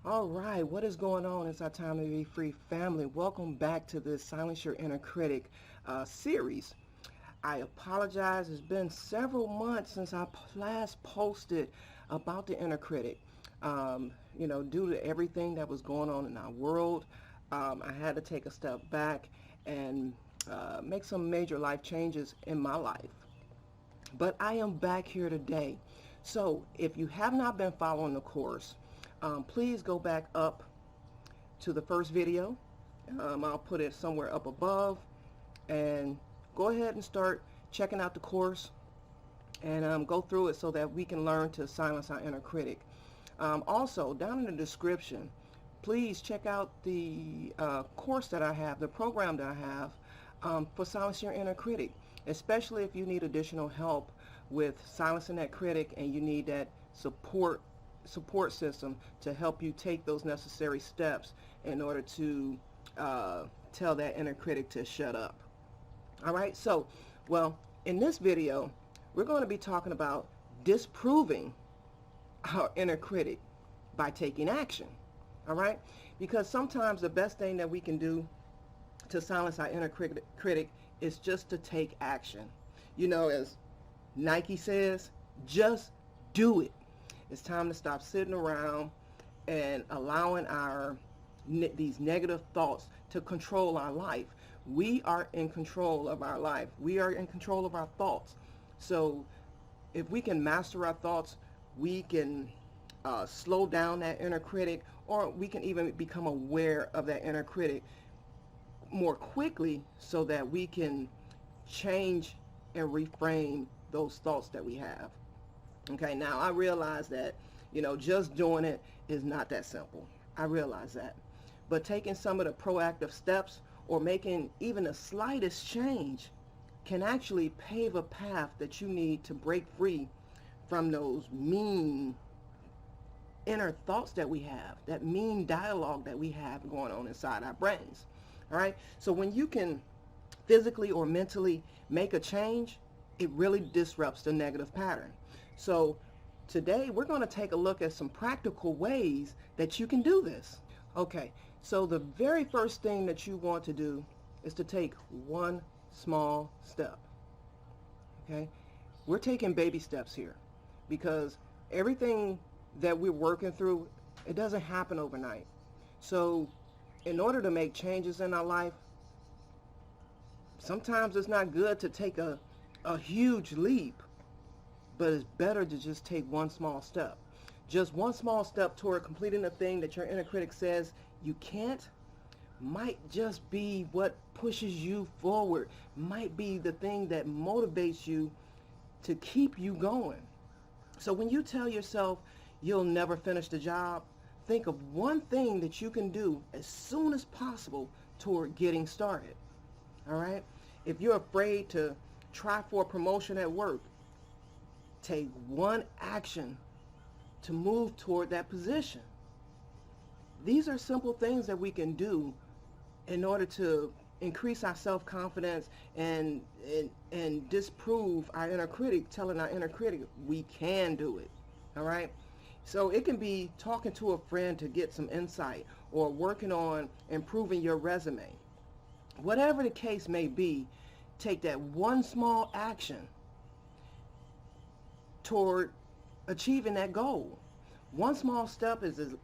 All right, what is going on? It's our time to be free family. Welcome back to this Silence Your Inner Critic series. I apologize. It's been several months since I last posted about the inner critic. Due to everything that was going on in our world, I had to take a step back and make some major life changes in my life. But I am back here today. So if you have not been following the course, please go back up to the first video. I'll put it somewhere up above, and go ahead and start checking out the course and go through it so that we can learn to silence our inner critic. Also, down in the description, please check out the course that I have, the program that I have for silencing your inner critic, especially if you need additional help with silencing that critic and you need that support system to help you take those necessary steps in order to tell that inner critic to shut up. All right, so, well, in this video, we're going to be talking about disproving our inner critic by taking action. All right, because sometimes the best thing that we can do to silence our inner critic is just to take action. You know, as Nike says, just do it. It's time to stop sitting around and allowing these negative thoughts to control our life. We are in control of our life. We are in control of our thoughts. So if we can master our thoughts, we can slow down that inner critic, or we can even become aware of that inner critic more quickly so that we can change and reframe those thoughts that we have. Okay, now I realize that, just doing it is not that simple. I realize that. But taking some of the proactive steps or making even the slightest change can actually pave a path that you need to break free from those mean inner thoughts that we have, that mean dialogue that we have going on inside our brains. All right, so when you can physically or mentally make a change, it really disrupts the negative pattern. So today we're going to take a look at some practical ways that you can do this. Okay, so the very first thing that you want to do is to take one small step. Okay, we're taking baby steps here because everything that we're working through, it doesn't happen overnight. So in order to make changes in our life, sometimes it's not good to take a huge leap, but it's better to just take one small step. Just one small step toward completing the thing that your inner critic says you can't might just be what pushes you forward, might be the thing that motivates you to keep you going. So when you tell yourself you'll never finish the job, think of one thing that you can do as soon as possible toward getting started. All right? If you're afraid to try for a promotion at work, take one action to move toward that position. These are simple things that we can do in order to increase our self-confidence and disprove our inner critic, telling our inner critic we can do it. All right? So it can be talking to a friend to get some insight, or working on improving your resume. Whatever the case may be, take that one small action toward achieving that goal. One small step is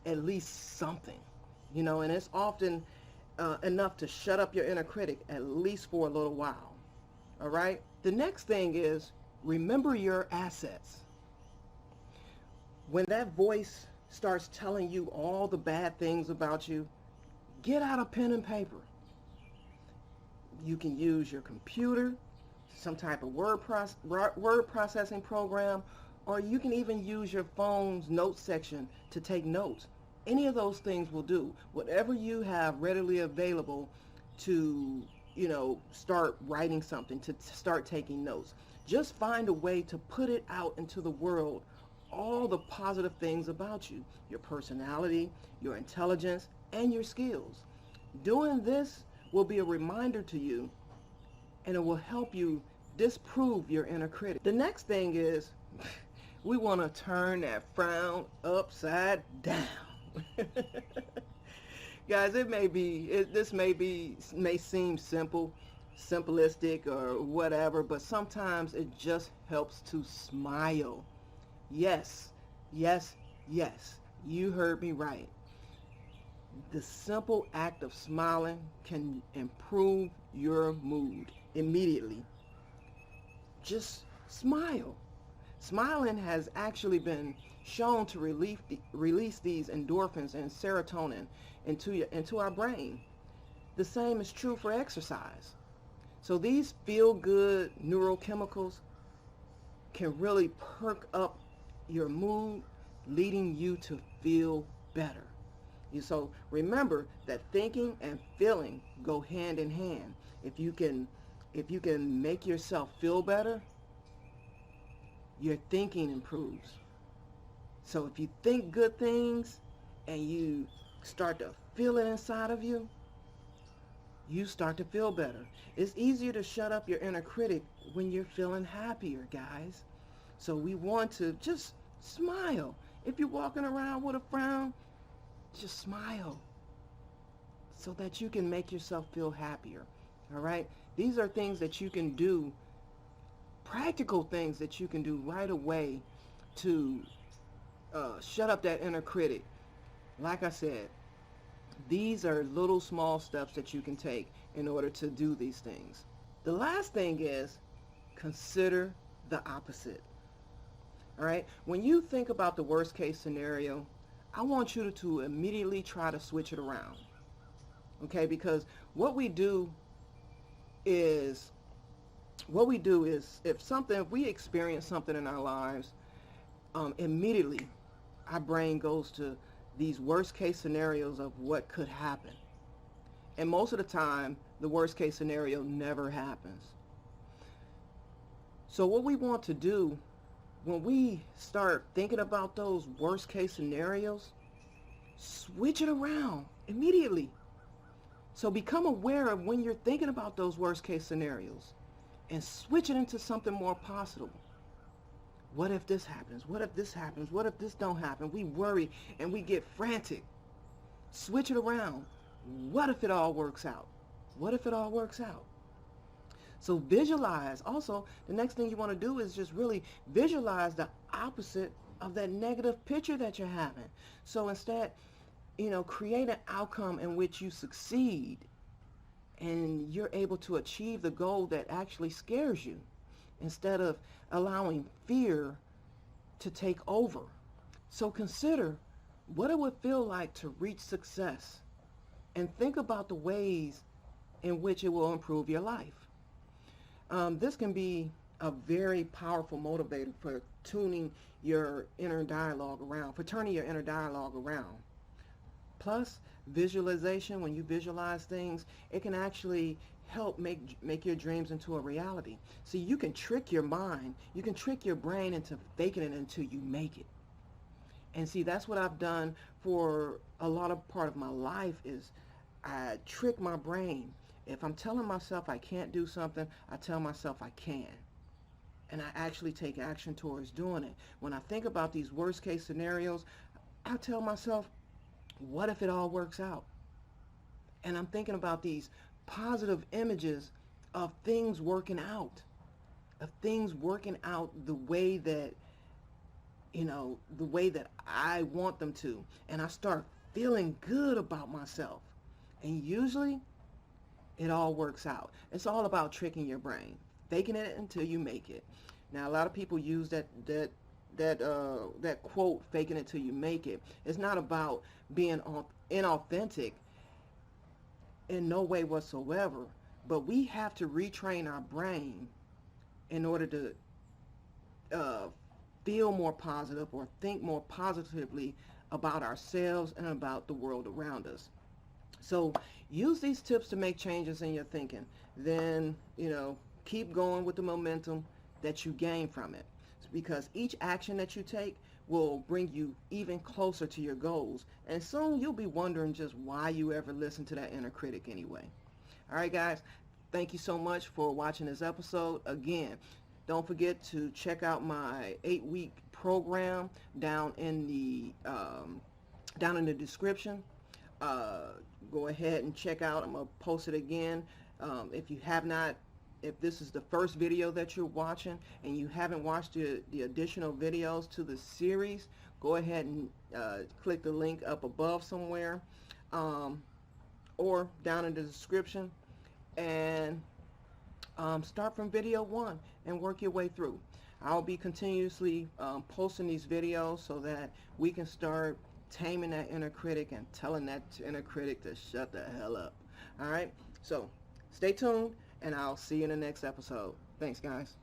at least something, and it's often enough to shut up your inner critic, at least for a little while. All right? The next thing is remember your assets. When that voice starts telling you all the bad things about you, get out a pen and paper. You can use your computer, some type of word processing program, or you can even use your phone's notes section to take notes. Any of those things will do. Whatever you have readily available to, start writing something, to start taking notes. Just find a way to put it out into the world, all the positive things about you, your personality, your intelligence, and your skills. Doing this will be a reminder to you, and it will help you disprove your inner critic. The next thing is we want to turn that frown upside down. Guys, may seem simplistic or whatever, but sometimes it just helps to smile. Yes, yes, yes. You heard me right. The simple act of smiling can improve your mood immediately. Just smile. Smiling has actually been shown to release these endorphins and serotonin into our brain. The same is true for exercise. So these feel-good neurochemicals can really perk up your mood, leading you to feel better. So remember that thinking and feeling go hand in hand. If you can make yourself feel better, your thinking improves. So if you think good things and you start to feel it inside of you, you start to feel better. It's easier to shut up your inner critic when you're feeling happier, guys. So we want to just smile. If you're walking around with a frown, just smile so that you can make yourself feel happier. All right? These are things that you can do, practical things that you can do right away to shut up that inner critic. Like I said, these are little small steps that you can take in order to do these things. The last thing is consider the opposite. All right? When you think about the worst case scenario, I want you to immediately try to switch it around. Okay? Because what we do is if we experience something in our lives, immediately our brain goes to these worst case scenarios of what could happen. And most of the time, the worst case scenario never happens. So what we want to do when we start thinking about those worst case scenarios, switch it around immediately. So become aware of when you're thinking about those worst case scenarios and switch it into something more positive. What if this happens? What if this happens? What if this don't happen? We worry and we get frantic. Switch it around. What if it all works out? What if it all works out? So visualize. Also, the next thing you want to do is just really visualize the opposite of that negative picture that you're having. So instead, create an outcome in which you succeed and you're able to achieve the goal that actually scares you instead of allowing fear to take over. So consider what it would feel like to reach success and think about the ways in which it will improve your life. This can be a very powerful motivator for turning your inner dialogue around. Plus, visualization, when you visualize things, it can actually help make your dreams into a reality. So you can trick your mind, you can trick your brain into faking it until you make it. And see, that's what I've done for a lot of part of my life is I trick my brain. If I'm telling myself I can't do something, I tell myself I can. And I actually take action towards doing it. When I think about these worst case scenarios, I tell myself, what if it all works out? And I'm thinking about these positive images of things working out, the way that, the way that I want them to. And I start feeling good about myself. And usually it all works out. It's all about tricking your brain, faking it until you make it. Now, a lot of people use that quote, faking it till you make it. It's not about being inauthentic in no way whatsoever, but we have to retrain our brain in order to feel more positive or think more positively about ourselves and about the world around us. So use these tips to make changes in your thinking. Then, keep going with the momentum that you gain from it. Because each action that you take will bring you even closer to your goals. And soon you'll be wondering just why you ever listen to that inner critic anyway. All right, guys. Thank you so much for watching this episode. Again, don't forget to check out my 8-week program down in the down in the description. Go ahead and check out. I'm going to post it again. If you have not, if this is the first video that you're watching and you haven't watched the additional videos to the series, go ahead and click the link up above somewhere, or down in the description, and start from video 1 and work your way through. I'll be continuously posting these videos so that we can start taming that inner critic and telling that inner critic to shut the hell up. Alright, so stay tuned, and I'll see you in the next episode. Thanks, guys.